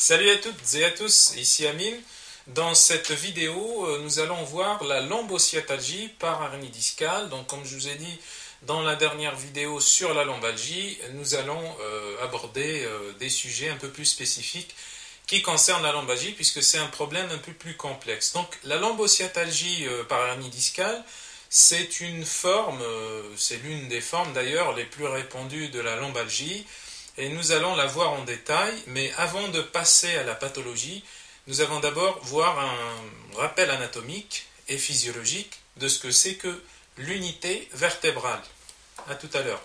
Salut à toutes et à tous, ici Amine. Dans cette vidéo, nous allons voir la lombosciatalgie par hernie discale. Donc, comme je vous ai dit dans la dernière vidéo sur la lombalgie, nous allons aborder des sujets un peu plus spécifiques qui concernent la lombalgie, puisque c'est un problème un peu plus complexe. Donc, la lombosciatalgie par hernie discale, c'est une forme, c'est l'une des formes d'ailleurs les plus répandues de la lombalgie. Et nous allons la voir en détail, mais avant de passer à la pathologie, nous allons d'abord voir un rappel anatomique et physiologique de ce que c'est que l'unité vertébrale. A tout à l'heure.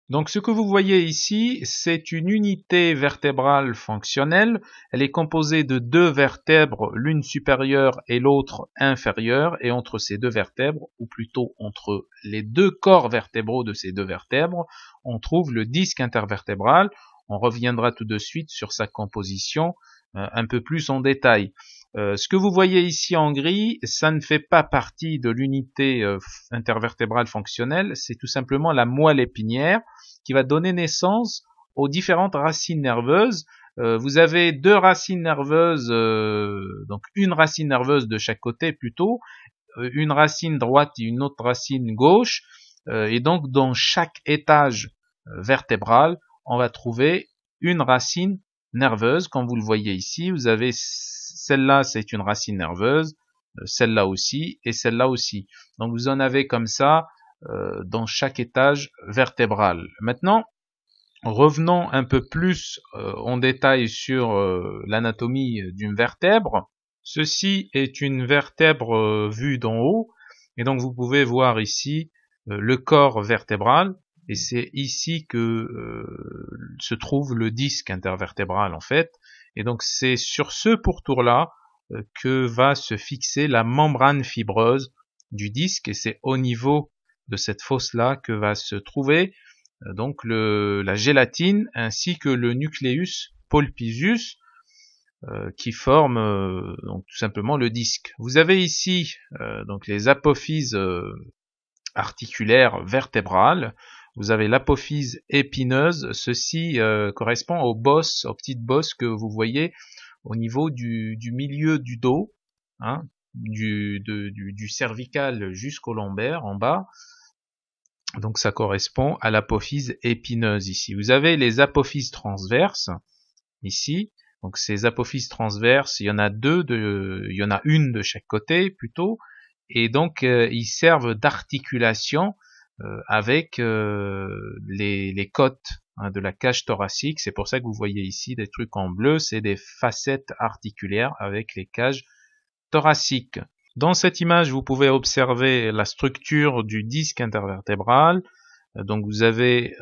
Donc ce que vous voyez ici, c'est une unité vertébrale fonctionnelle. Elle est composée de deux vertèbres, l'une supérieure et l'autre inférieure, et entre ces deux vertèbres, ou plutôt entre les deux corps vertébraux de ces deux vertèbres, on trouve le disque intervertébral. On reviendra tout de suite sur sa composition un peu plus en détail. Ce que vous voyez ici en gris, ça ne fait pas partie de l'unité intervertébrale fonctionnelle, c'est tout simplement la moelle épinière qui va donner naissance aux différentes racines nerveuses. Vous avez deux racines nerveuses, donc une racine nerveuse de chaque côté plutôt, une racine droite et une autre racine gauche, et donc dans chaque étage vertébral, on va trouver une racine nerveuse, comme vous le voyez ici. Vous avez celle-là, c'est une racine nerveuse, celle-là aussi et celle-là aussi. Donc vous en avez comme ça dans chaque étage vertébral. Maintenant, revenons un peu plus en détail sur l'anatomie d'une vertèbre. Ceci est une vertèbre vue d'en haut, et donc vous pouvez voir ici le corps vertébral, et c'est ici que se trouve le disque intervertébral en fait. Et donc c'est sur ce pourtour-là que va se fixer la membrane fibreuse du disque, et c'est au niveau de cette fosse-là que va se trouver donc la gélatine ainsi que le nucleus pulposus qui forme donc tout simplement le disque. Vous avez ici donc les apophyses articulaires vertébrales. Vous avez l'apophyse épineuse. Ceci correspond aux bosses, aux petites bosses que vous voyez au niveau du milieu du dos, hein, du cervical jusqu'au lombaire en bas. Donc ça correspond à l'apophyse épineuse ici. Vous avez les apophyses transverses ici. Donc ces apophyses transverses, il y en a il y en a une de chaque côté plutôt, et donc ils servent d'articulation avec les côtes de la cage thoracique. C'est pour ça que vous voyez ici des trucs en bleu, c'est des facettes articulaires avec les cages thoraciques. Dans cette image, vous pouvez observer la structure du disque intervertébral. Donc vous avez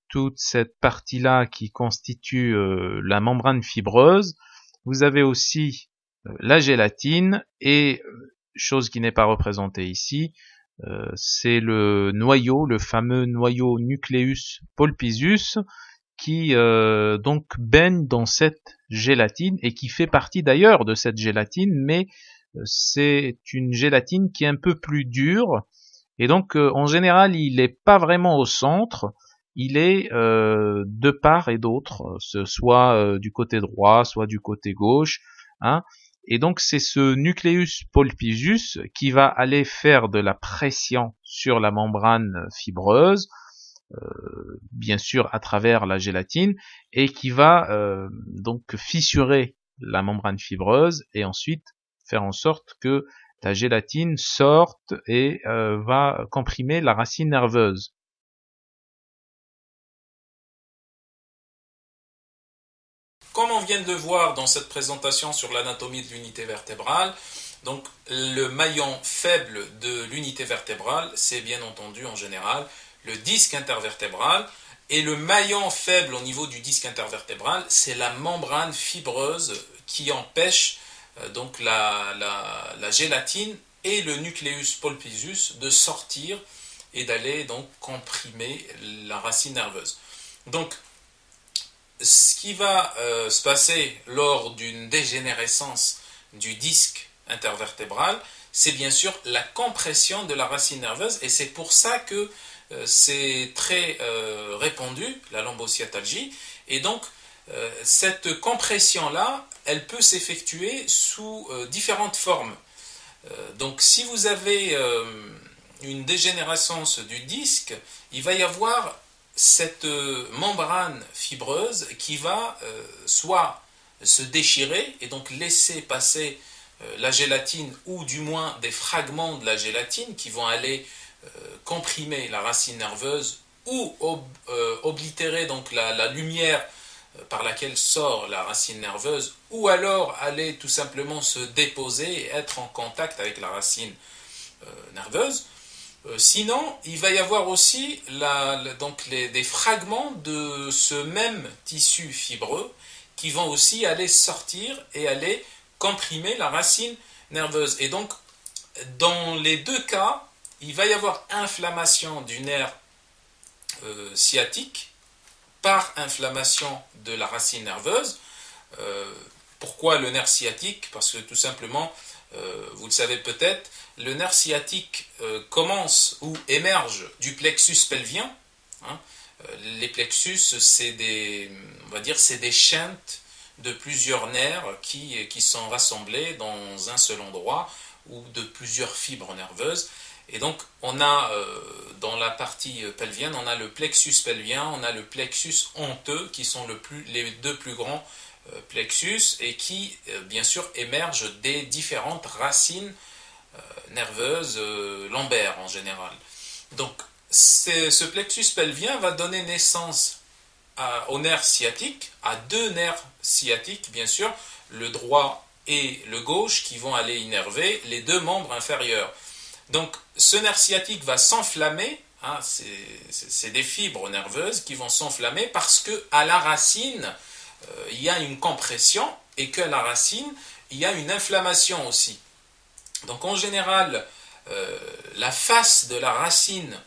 toute cette partie-là qui constitue la membrane fibreuse. Vous avez aussi la gélatine et, chose qui n'est pas représentée ici, c'est le noyau, le fameux noyau nucleus pulposus qui donc baigne dans cette gélatine et qui fait partie d'ailleurs de cette gélatine, mais c'est une gélatine qui est un peu plus dure, et donc en général il n'est pas vraiment au centre, il est de part et d'autre, soit du côté droit, soit du côté gauche, hein. Et donc c'est ce nucleus pulposus qui va aller faire de la pression sur la membrane fibreuse, bien sûr à travers la gélatine, et qui va donc fissurer la membrane fibreuse et ensuite faire en sorte que la gélatine sorte et va comprimer la racine nerveuse. Comme on vient de le voir dans cette présentation sur l'anatomie de l'unité vertébrale, donc le maillon faible de l'unité vertébrale, c'est bien entendu en général le disque intervertébral, et le maillon faible au niveau du disque intervertébral, c'est la membrane fibreuse qui empêche donc la gélatine et le nucleus pulposus de sortir et d'aller donc comprimer la racine nerveuse. Donc ce qui va se passer lors d'une dégénérescence du disque intervertébral, c'est bien sûr la compression de la racine nerveuse, et c'est pour ça que c'est très répandu, la lombosciatalgie, et donc cette compression-là, elle peut s'effectuer sous différentes formes. Donc si vous avez une dégénérescence du disque, il va y avoir cette membrane fibreuse qui va soit se déchirer et donc laisser passer la gélatine ou du moins des fragments de la gélatine qui vont aller comprimer la racine nerveuse ou oblitérer donc la lumière par laquelle sort la racine nerveuse, ou alors aller tout simplement se déposer et être en contact avec la racine nerveuse. Sinon, il va y avoir aussi des fragments de ce même tissu fibreux qui vont aussi aller sortir et aller comprimer la racine nerveuse. Et donc, dans les deux cas, il va y avoir inflammation du nerf sciatique par inflammation de la racine nerveuse. Pourquoi le nerf sciatique? Parce que tout simplement, vous le savez peut-être, le nerf sciatique commence ou émerge du plexus pelvien. Hein. Les plexus, c'est des chaînes de plusieurs nerfs qui sont rassemblés dans un seul endroit ou de plusieurs fibres nerveuses. Et donc, on a dans la partie pelvienne, on a le plexus pelvien, on a le plexus honteux, qui sont les deux plus grands plexus et qui, bien sûr, émergent des différentes racines nerveuses lombaires en général. Donc, ce plexus pelvien va donner naissance au nerf sciatique, à deux nerfs sciatiques, bien sûr, le droit et le gauche, qui vont aller innerver les deux membres inférieurs. Donc, ce nerf sciatique va s'enflammer, hein, c'est des fibres nerveuses qui vont s'enflammer parce qu'à la racine, il y a une compression et qu'à la racine, il y a une inflammation aussi. Donc, en général, la face de la racine,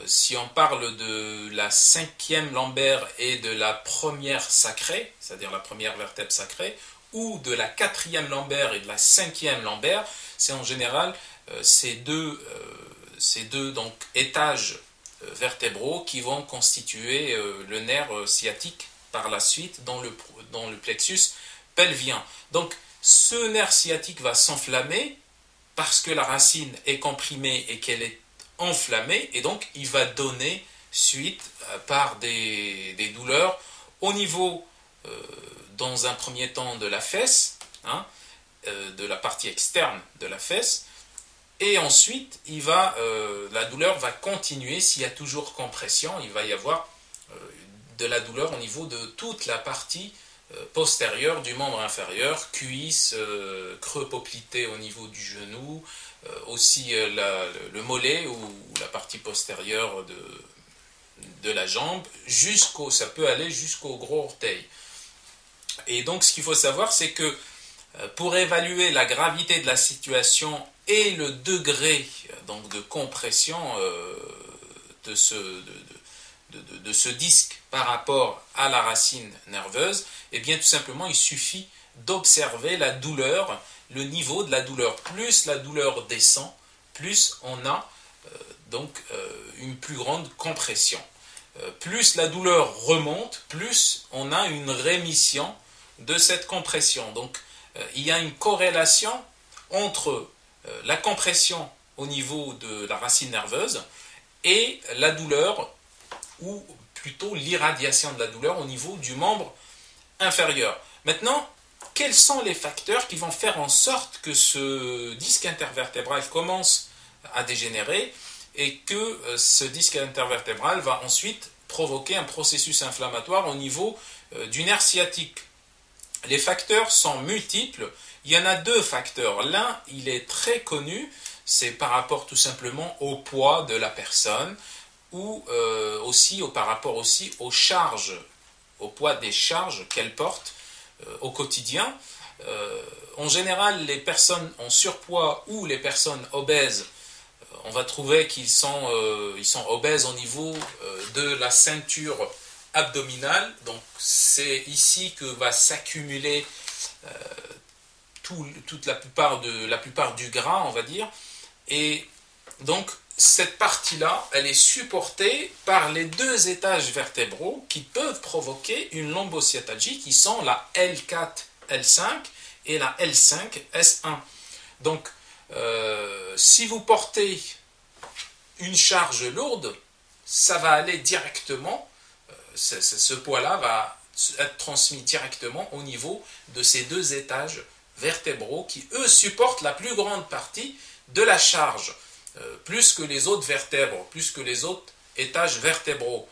si on parle de la 5e lombaire et de la première sacrée, c'est-à-dire la première vertèbre sacrée, ou de la 4e lombaire et de la 5e lombaire, c'est en général ces deux donc, étages vertébraux qui vont constituer le nerf sciatique par la suite dans le plexus pelvien. Donc ce nerf sciatique va s'enflammer parce que la racine est comprimée et qu'elle est enflammée, et donc il va donner suite par des douleurs au niveau, dans un premier temps, de la fesse, hein, de la partie externe de la fesse, et ensuite la douleur va continuer. S'il y a toujours compression, il va y avoir de la douleur au niveau de toute la partie postérieure du membre inférieur, cuisse, creux poplité au niveau du genou, aussi le mollet ou la partie postérieure de la jambe, ça peut aller jusqu'au gros orteil. Et donc ce qu'il faut savoir, c'est que pour évaluer la gravité de la situation et le degré donc, de compression de ce disque par rapport à la racine nerveuse, eh bien tout simplement il suffit d'observer la douleur, le niveau de la douleur. Plus la douleur descend, plus on a une plus grande compression. Plus la douleur remonte, plus on a une rémission de cette compression. Donc il y a une corrélation entre la compression au niveau de la racine nerveuse et la douleur, ou plutôt l'irradiation de la douleur au niveau du membre inférieur. Maintenant, quels sont les facteurs qui vont faire en sorte que ce disque intervertébral commence à dégénérer et que ce disque intervertébral va ensuite provoquer un processus inflammatoire au niveau du nerf sciatique? Les facteurs sont multiples. Il y en a deux facteurs. L'un, il est très connu, c'est par rapport tout simplement au poids de la personne, ou par rapport aussi aux charges, au poids des charges qu'elle porte au quotidien. En général, les personnes en surpoids ou les personnes obèses, on va trouver qu'ils sont obèses au niveau de la ceinture abdominale. Donc c'est ici que va s'accumuler la plupart du gras, on va dire. Et donc cette partie-là, elle est supportée par les deux étages vertébraux qui peuvent provoquer une lombosciatalgie, qui sont la L4, L5 et la L5, S1. Donc, si vous portez une charge lourde, ça va aller directement, ce poids-là va être transmis directement au niveau de ces deux étages vertébraux qui, eux, supportent la plus grande partie de la charge, plus que les autres vertèbres, plus que les autres étages vertébraux.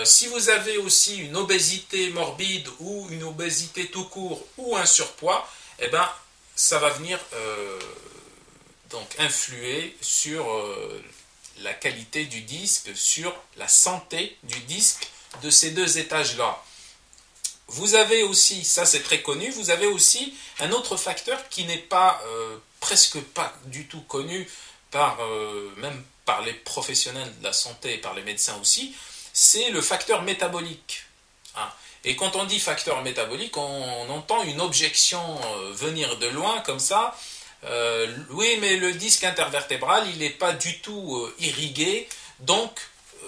Si vous avez aussi une obésité morbide ou une obésité tout court ou un surpoids, eh ben, ça va venir donc influer sur la qualité du disque, sur la santé du disque de ces deux étages-là. Vous avez aussi, ça c'est très connu, vous avez aussi un autre facteur qui n'est pas presque pas du tout connu même par les professionnels de la santé et par les médecins aussi, c'est le facteur métabolique. Et quand on dit facteur métabolique, on entend une objection venir de loin comme ça. Oui, mais le disque intervertébral, il n'est pas du tout irrigué, donc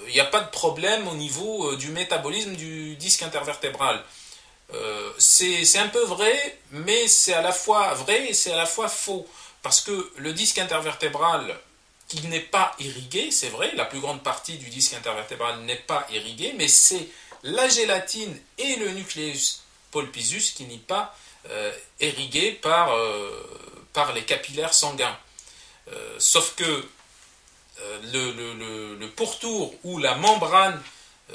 il n'y a pas de problème au niveau du métabolisme du disque intervertébral. C'est un peu vrai, mais c'est à la fois vrai et c'est à la fois faux. Parce que le disque intervertébral, qui n'est pas irrigué, c'est vrai, la plus grande partie du disque intervertébral n'est pas irrigué, mais c'est la gélatine et le nucleus pulposus qui n'est pas irrigué par les capillaires sanguins. Sauf que le pourtour ou la membrane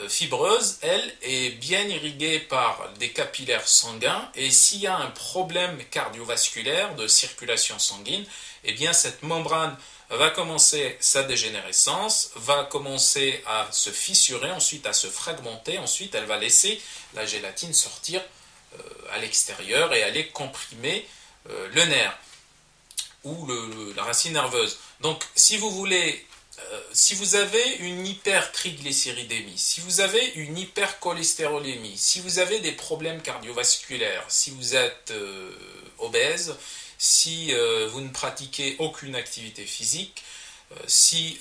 fibreuse, elle, est bien irriguée par des capillaires sanguins, et s'il y a un problème cardiovasculaire de circulation sanguine, eh bien cette membrane va commencer sa dégénérescence, va commencer à se fissurer, ensuite à se fragmenter, ensuite elle va laisser la gélatine sortir à l'extérieur et aller comprimer le nerf ou la racine nerveuse. Donc si vous voulez, si vous avez une hypertriglycéridémie, si vous avez une hypercholestérolémie, si vous avez des problèmes cardiovasculaires, si vous êtes obèse, si vous ne pratiquez aucune activité physique, si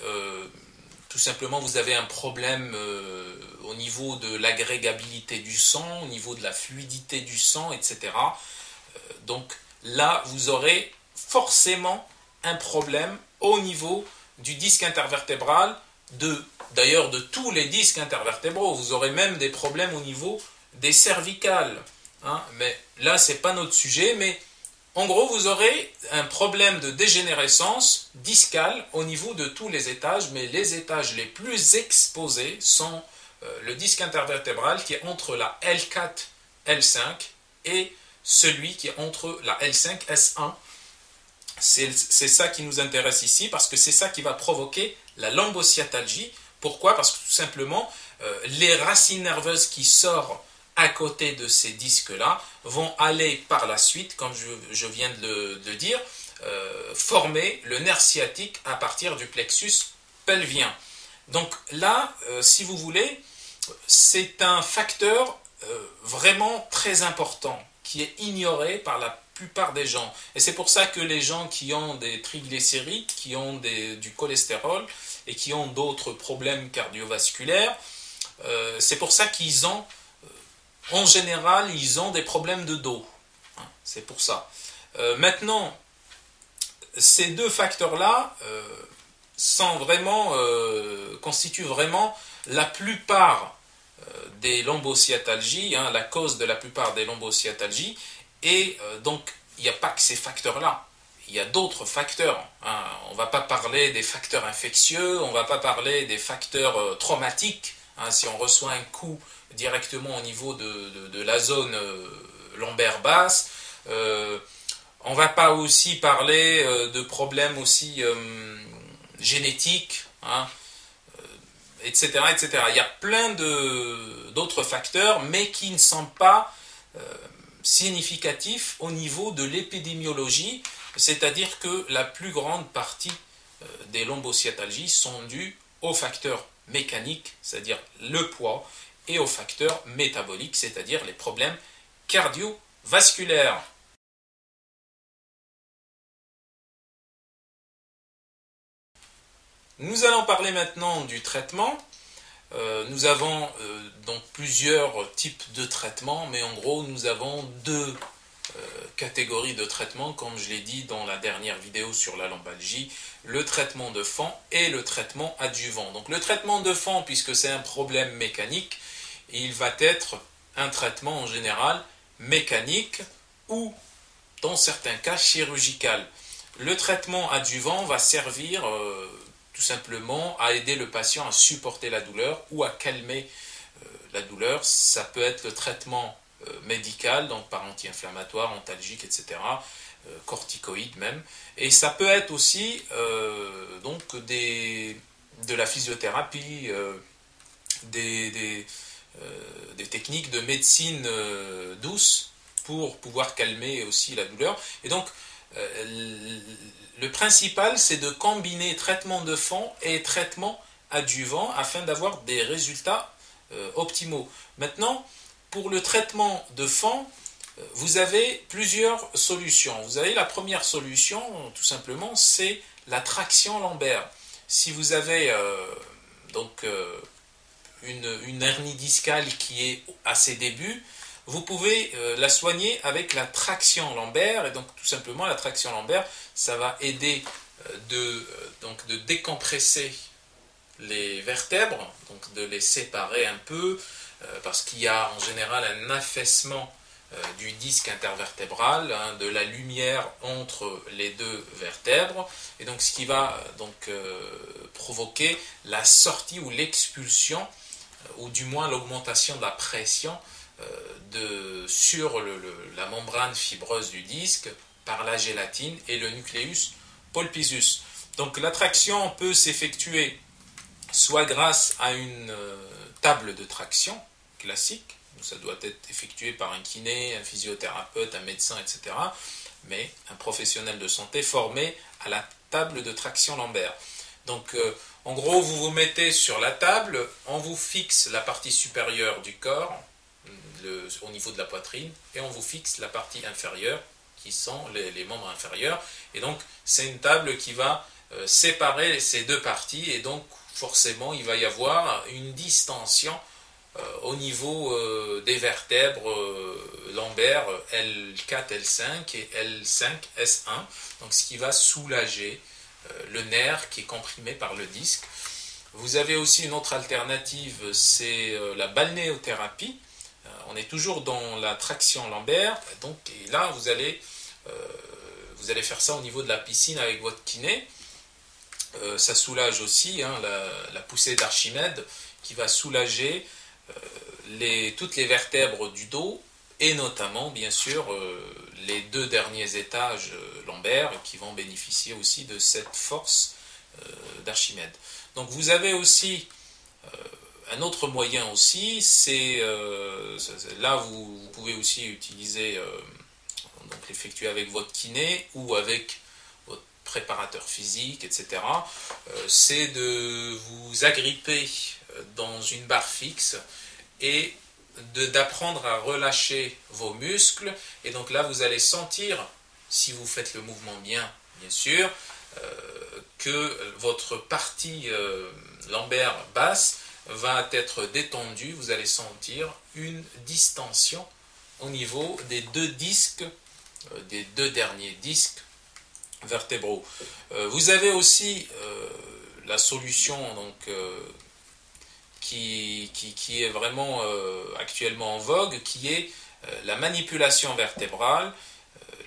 tout simplement vous avez un problème au niveau de l'agrégabilité du sang, au niveau de la fluidité du sang, etc. Donc là, vous aurez forcément un problème au niveau du disque intervertébral, d'ailleurs de tous les disques intervertébraux. Vous aurez même des problèmes au niveau des cervicales. Mais là, ce n'est pas notre sujet, mais en gros, vous aurez un problème de dégénérescence discale au niveau de tous les étages, mais les étages les plus exposés sont le disque intervertébral qui est entre la L4, L5 et celui qui est entre la L5, S1. C'est ça qui nous intéresse ici, parce que c'est ça qui va provoquer la lombosciatalgie. Pourquoi? Parce que tout simplement, les racines nerveuses qui sortent à côté de ces disques-là vont aller par la suite, comme je viens de le dire, former le nerf sciatique à partir du plexus pelvien. Donc là, si vous voulez, c'est un facteur vraiment très important qui est ignoré par la plupart des gens. Et c'est pour ça que les gens qui ont des triglycérides, qui ont du cholestérol et qui ont d'autres problèmes cardiovasculaires, c'est pour ça qu'ils ont, en général, ils ont des problèmes de dos. C'est pour ça. Maintenant, ces deux facteurs-là constituent vraiment la plupart des lombosciatalgies, la cause de la plupart des lombosciatalgies. Et donc, il n'y a pas que ces facteurs-là. Il y a d'autres facteurs. On ne va pas parler des facteurs infectieux, on ne va pas parler des facteurs traumatiques. Si on reçoit un coup directement au niveau de la zone lombaire basse. On ne va pas aussi parler de problèmes aussi génétiques, etc., etc. Il y a plein d'autres facteurs, mais qui ne sont pas significatifs au niveau de l'épidémiologie, c'est-à-dire que la plus grande partie des lombosciatalgies sont dues aux facteurs mécaniques, c'est-à-dire le poids, et aux facteurs métaboliques, c'est-à-dire les problèmes cardiovasculaires. Nous allons parler maintenant du traitement. Nous avons donc plusieurs types de traitements, mais en gros nous avons deux catégories de traitements, comme je l'ai dit dans la dernière vidéo sur la lombalgie, le traitement de fond et le traitement adjuvant. Donc le traitement de fond, puisque c'est un problème mécanique, il va être un traitement en général mécanique ou dans certains cas chirurgical. Le traitement adjuvant va servir tout simplement à aider le patient à supporter la douleur ou à calmer la douleur. Ça peut être le traitement médical, donc par anti-inflammatoire, antalgique, etc., corticoïdes même. Et ça peut être aussi donc de la physiothérapie, des techniques de médecine douce pour pouvoir calmer aussi la douleur. Et donc, le principal, c'est de combiner traitement de fond et traitement adjuvant afin d'avoir des résultats optimaux. Maintenant, pour le traitement de fond, vous avez plusieurs solutions. Vous avez la première solution, tout simplement, c'est la traction lombaire. Si vous avez une hernie discale qui est à ses débuts, vous pouvez la soigner avec la traction lombaire. Et donc, tout simplement, la traction lombaire, ça va aider de décompresser les vertèbres, donc de les séparer un peu, parce qu'il y a en général un affaissement du disque intervertébral, de la lumière entre les deux vertèbres, et donc ce qui va provoquer la sortie ou l'expulsion, ou du moins l'augmentation de la pression sur la membrane fibreuse du disque par la gélatine et le nucleus pulposus. Donc la traction peut s'effectuer soit grâce à une table de traction classique, ça doit être effectué par un kiné, un physiothérapeute, un médecin, etc., mais un professionnel de santé formé à la table de traction lombaire. Donc en gros, vous vous mettez sur la table, on vous fixe la partie supérieure du corps, au niveau de la poitrine, et on vous fixe la partie inférieure, qui sont les membres inférieurs. Et donc, c'est une table qui va séparer ces deux parties, et donc, forcément, il va y avoir une distension au niveau des vertèbres lombaires L4, L5 et L5, S1, donc ce qui va soulager le nerf qui est comprimé par le disque. Vous avez aussi une autre alternative, c'est la balnéothérapie. On est toujours dans la traction lombaire, donc, et là vous allez faire ça au niveau de la piscine avec votre kiné. Ça soulage aussi la poussée d'Archimède qui va soulager toutes les vertèbres du dos et notamment bien sûr les deux derniers étages lombaires qui vont bénéficier aussi de cette force d'Archimède. Donc vous avez aussi un autre moyen aussi, c'est là vous pouvez aussi utiliser donc l'effectuer avec votre kiné ou avec votre préparateur physique, etc. C'est de vous agripper dans une barre fixe et d'apprendre à relâcher vos muscles. Et donc là, vous allez sentir, si vous faites le mouvement bien sûr, que votre partie lombaire basse va être détendue. Vous allez sentir une distension au niveau des deux disques, des deux derniers disques vertébraux. Vous avez aussi la solution qui est vraiment actuellement en vogue, qui est la manipulation vertébrale,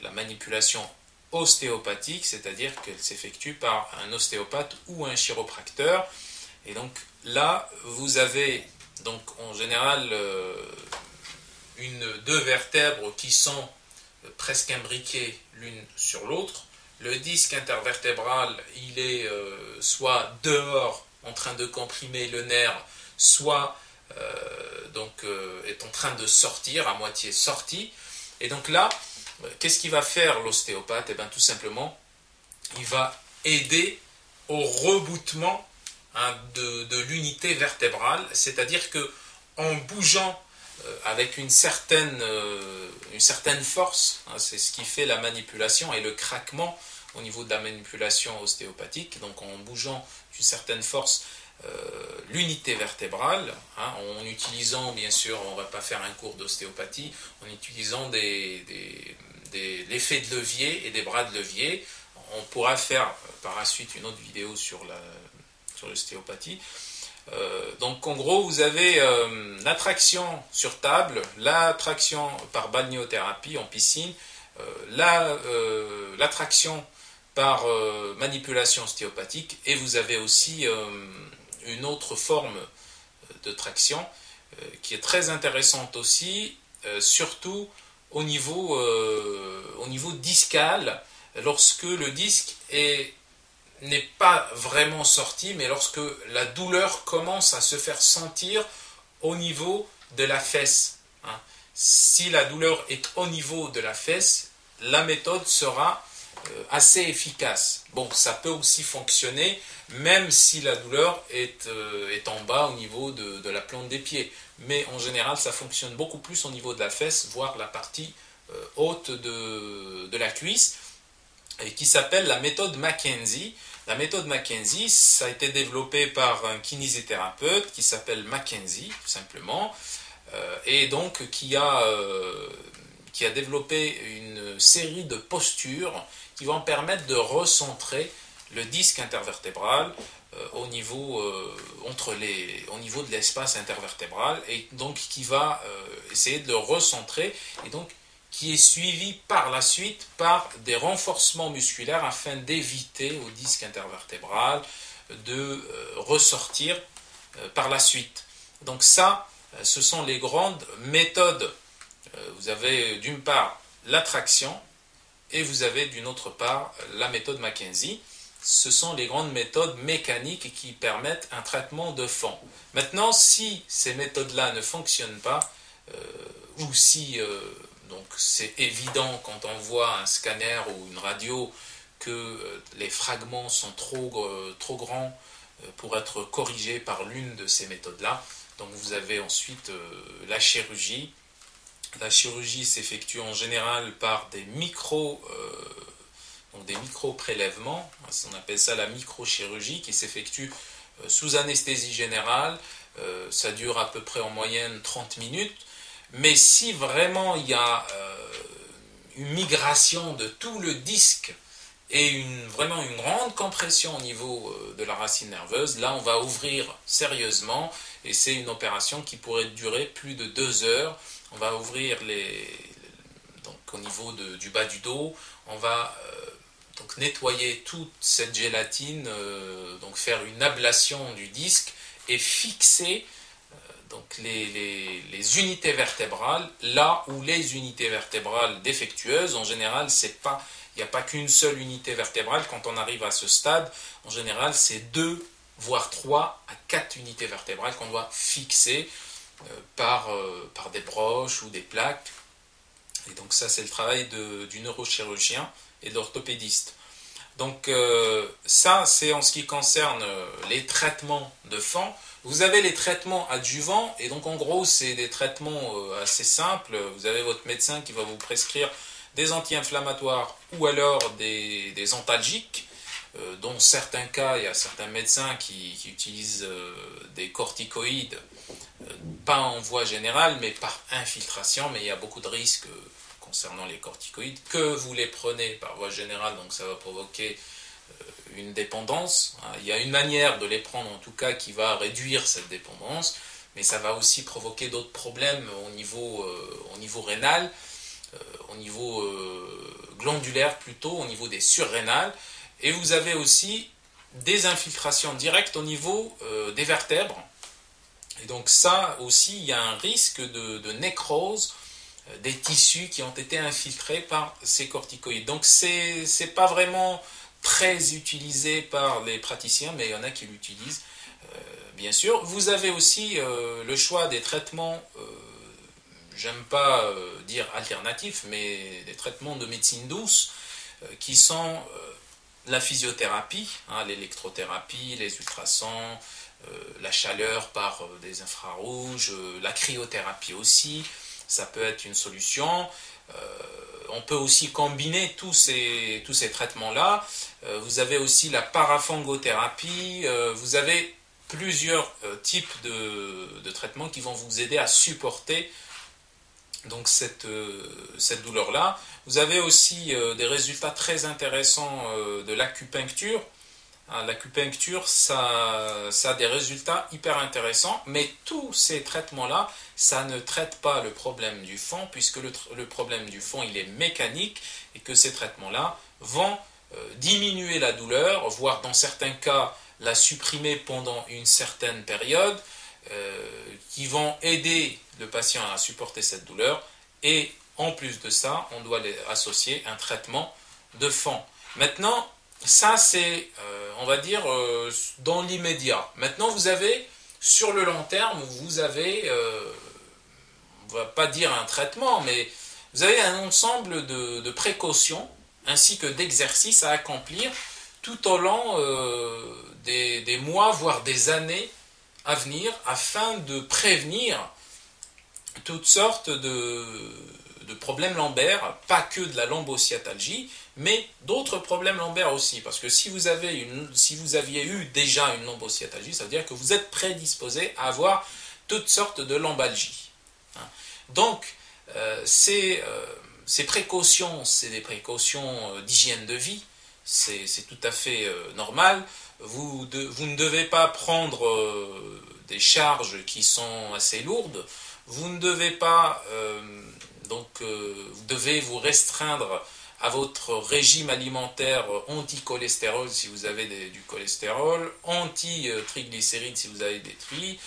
la manipulation ostéopathique, c'est-à-dire qu'elle s'effectue par un ostéopathe ou un chiropracteur. Et donc là, vous avez donc en général deux vertèbres qui sont presque imbriquées l'une sur l'autre. Le disque intervertébral, il est soit dehors en train de comprimer le nerf, soit est en train de sortir, à moitié sorti. Et donc là, qu'est-ce qu'il va faire l'ostéopathe? Eh bien, tout simplement, il va aider au reboutement de l'unité vertébrale, c'est-à-dire que en bougeant avec une certaine force, c'est ce qui fait la manipulation et le craquement au niveau de la manipulation ostéopathique, donc en bougeant d'une certaine force l'unité vertébrale, hein, en utilisant, bien sûr, on ne va pas faire un cours d'ostéopathie, en utilisant l'effet de levier et des bras de levier. On pourra faire par la suite une autre vidéo sur l'ostéopathie. Donc en gros, vous avez la traction sur table, la traction par balnéothérapie en piscine, la traction par manipulation ostéopathique, et vous avez aussi une autre forme de traction qui est très intéressante aussi, surtout au niveau discal, lorsque le disque n'est pas vraiment sorti, mais lorsque la douleur commence à se faire sentir au niveau de la fesse. Hein. Si la douleur est au niveau de la fesse, la méthode sera assez efficace. Bon, ça peut aussi fonctionner même si la douleur est en bas au niveau de la plante des pieds. Mais en général, ça fonctionne beaucoup plus au niveau de la fesse, voire la partie haute de la cuisse, et qui s'appelle la méthode Mackenzie. La méthode Mackenzie, ça a été développé par un kinésithérapeute qui s'appelle Mackenzie, tout simplement, et donc qui a développé une série de postures qui vont permettre de recentrer le disque intervertébral au niveau de l'espace intervertébral, et donc qui va essayer de le recentrer, et donc qui est suivi par la suite par des renforcements musculaires afin d'éviter au disque intervertébral de ressortir par la suite. Donc ça, ce sont les grandes méthodes. Vous avez d'une part la traction et vous avez d'une autre part la méthode Mackenzie. Ce sont les grandes méthodes mécaniques qui permettent un traitement de fond. Maintenant, si ces méthodes-là ne fonctionnent pas, ou si donc c'est évident quand on voit un scanner ou une radio que les fragments sont trop grands pour être corrigés par l'une de ces méthodes-là, donc vous avez ensuite la chirurgie. La chirurgie s'effectue en général par des micro-prélèvements, on appelle ça la microchirurgie, qui s'effectue sous anesthésie générale. Ça dure à peu près en moyenne 30 minutes. Mais si vraiment il y a une migration de tout le disque et vraiment une grande compression au niveau de la racine nerveuse, là on va ouvrir sérieusement, et c'est une opération qui pourrait durer plus de 2 heures. On va ouvrir donc au niveau du bas du dos, on va donc nettoyer toute cette gélatine, donc faire une ablation du disque et fixer donc les unités vertébrales là où les unités vertébrales défectueuses, en général, il n'y a pas qu'une seule unité vertébrale. Quand on arrive à ce stade, en général, c'est 2, voire 3 à 4 unités vertébrales qu'on doit fixer par des broches ou des plaques. Et donc ça, c'est le travail du neurochirurgien et de l'orthopédiste. Donc ça, c'est en ce qui concerne les traitements de fond. Vous avez les traitements adjuvants, et donc en gros, c'est des traitements assez simples. Vous avez votre médecin qui va vous prescrire des anti-inflammatoires ou alors des antalgiques. Dans certains cas, il y a certains médecins qui utilisent des corticoïdes, pas en voie générale, mais par infiltration, mais il y a beaucoup de risques concernant les corticoïdes. Que vous les prenez par voie générale, donc ça va provoquer une dépendance. Il y a une manière de les prendre en tout cas qui va réduire cette dépendance, mais ça va aussi provoquer d'autres problèmes au niveau rénal, au niveau glandulaire plutôt, au niveau des surrénales. Et vous avez aussi des infiltrations directes au niveau des vertèbres. Et donc ça aussi, il y a un risque de nécrose des tissus qui ont été infiltrés par ces corticoïdes. Donc c'est pas vraiment très utilisé par les praticiens, mais il y en a qui l'utilisent, bien sûr. Vous avez aussi le choix des traitements, j'aime pas dire alternatifs, mais des traitements de médecine douce, qui sont la physiothérapie, l'électrothérapie, les ultrasons, la chaleur par des infrarouges, la cryothérapie aussi, ça peut être une solution. On peut aussi combiner tous ces traitements-là. Vous avez aussi la parafangothérapie. Vous avez plusieurs types de traitements qui vont vous aider à supporter donc cette douleur-là. Vous avez aussi des résultats très intéressants de l'acupuncture. L'acupuncture, ça a des résultats hyper intéressants, mais tous ces traitements-là, ça ne traite pas le problème du fond, puisque le problème du fond, il est mécanique, et que ces traitements-là vont diminuer la douleur, voire dans certains cas la supprimer pendant une certaine période, qui vont aider le patient à supporter cette douleur, et en plus de ça, on doit associer un traitement de fond. Maintenant, ça, c'est, on va dire, dans l'immédiat. Maintenant, vous avez, sur le long terme, vous avez, on ne va pas dire un traitement, mais vous avez un ensemble de précautions ainsi que d'exercices à accomplir tout au long des mois, voire des années à venir, afin de prévenir toutes sortes de problèmes lombaires, pas que de la lombosciatalgie, mais d'autres problèmes lombaires aussi. Parce que si vous aviez eu déjà une lombosciatalgie, ça veut dire que vous êtes prédisposé à avoir toutes sortes de lombalgies. Donc, ces précautions, c'est des précautions d'hygiène de vie, c'est tout à fait normal. Vous ne devez pas prendre des charges qui sont assez lourdes. Vous ne devez pas, vous devez vous restreindre à votre régime alimentaire anti-cholestérol si vous avez du cholestérol, anti-triglycérides si vous avez des tri,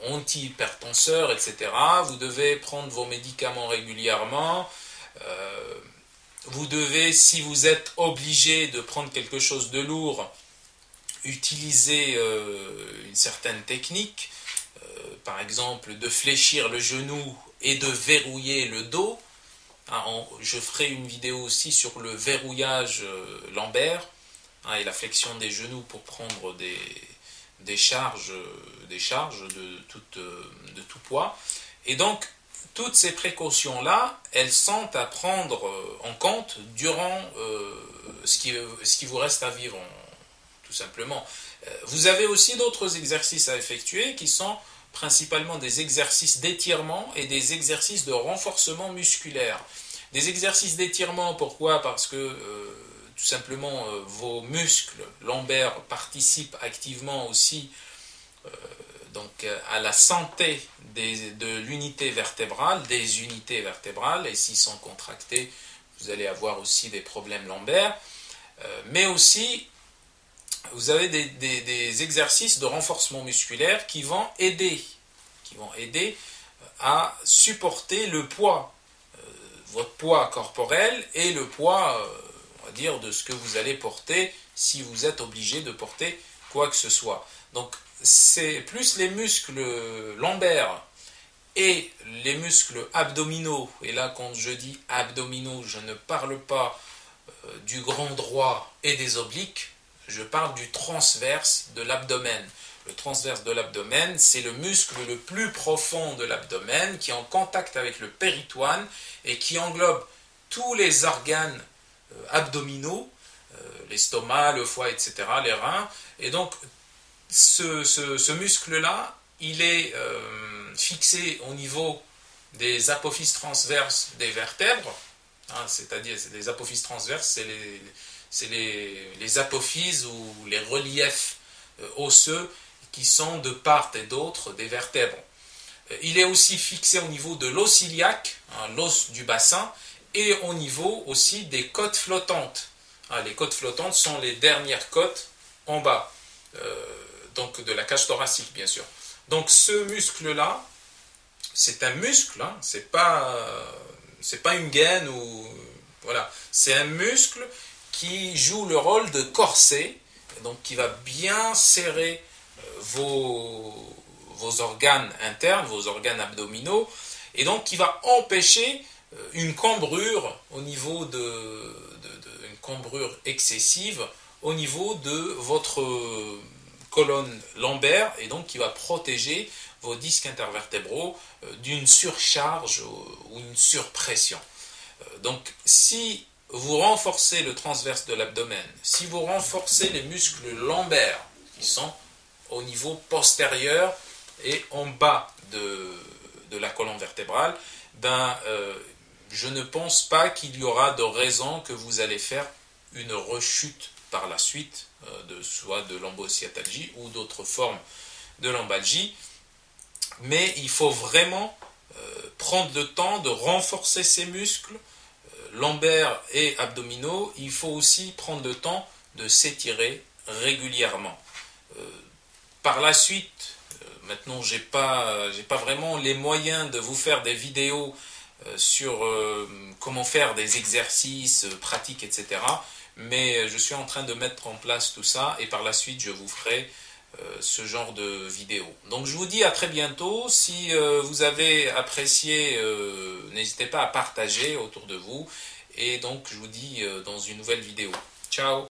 anti-hypertenseur, etc. Vous devez prendre vos médicaments régulièrement. Vous devez, si vous êtes obligé de prendre quelque chose de lourd, utiliser une certaine technique, par exemple de fléchir le genou et de verrouiller le dos. Je ferai une vidéo aussi sur le verrouillage lombaire et la flexion des genoux pour prendre des charges de tout poids. Et donc, toutes ces précautions-là, elles sont à prendre en compte durant ce qui vous reste à vivre, tout simplement. Vous avez aussi d'autres exercices à effectuer qui sont principalement des exercices d'étirement et des exercices de renforcement musculaire. Des exercices d'étirement, pourquoi? Parce que tout simplement vos muscles lombaires participent activement aussi à la santé de l'unité vertébrale, des unités vertébrales, et s'ils sont contractés, vous allez avoir aussi des problèmes lombaires, mais aussi vous avez des exercices de renforcement musculaire qui vont aider à supporter le poids, votre poids corporel et le poids, on va dire, de ce que vous allez porter si vous êtes obligé de porter quoi que ce soit. Donc, c'est plus les muscles lombaires et les muscles abdominaux, et là quand je dis abdominaux, je ne parle pas du grand droit et des obliques, je parle du transverse de l'abdomen. Le transverse de l'abdomen, c'est le muscle le plus profond de l'abdomen qui est en contact avec le péritoine et qui englobe tous les organes abdominaux, l'estomac, le foie, etc., les reins. Et donc, ce muscle-là, il est fixé au niveau des apophyses transverses des vertèbres, c'est-à-dire les apophyses transverses, c'est les apophyses ou les reliefs osseux qui sont de part et d'autre des vertèbres. Il est aussi fixé au niveau de l'os iliaque, l'os du bassin, et au niveau aussi des côtes flottantes. Les côtes flottantes sont les dernières côtes en bas, donc de la cage thoracique bien sûr. Donc ce muscle-là, c'est un muscle, c'est pas une gaine ou voilà, c'est un muscle qui joue le rôle de corset, donc qui va bien serrer vos organes internes, vos organes abdominaux, et donc qui va empêcher une cambrure au niveau une cambrure excessive au niveau de votre colonne lombaire, et donc qui va protéger vos disques intervertébraux d'une surcharge ou une surpression. Donc si vous renforcez le transverse de l'abdomen, si vous renforcez les muscles lombaires qui sont au niveau postérieur et en bas de la colonne vertébrale, je ne pense pas qu'il y aura de raison que vous allez faire une rechute par la suite, soit de lombocytalgie ou d'autres formes de lombalgie. Mais il faut vraiment prendre le temps de renforcer ces muscles lombaires et abdominaux. Il faut aussi prendre le temps de s'étirer régulièrement. Par la suite, maintenant j'ai pas vraiment les moyens de vous faire des vidéos sur comment faire des exercices pratiques, etc. Mais je suis en train de mettre en place tout ça et par la suite je vous ferai ce genre de vidéo. Donc je vous dis à très bientôt. Si vous avez apprécié, n'hésitez pas à partager autour de vous. Et donc je vous dis dans une nouvelle vidéo. Ciao!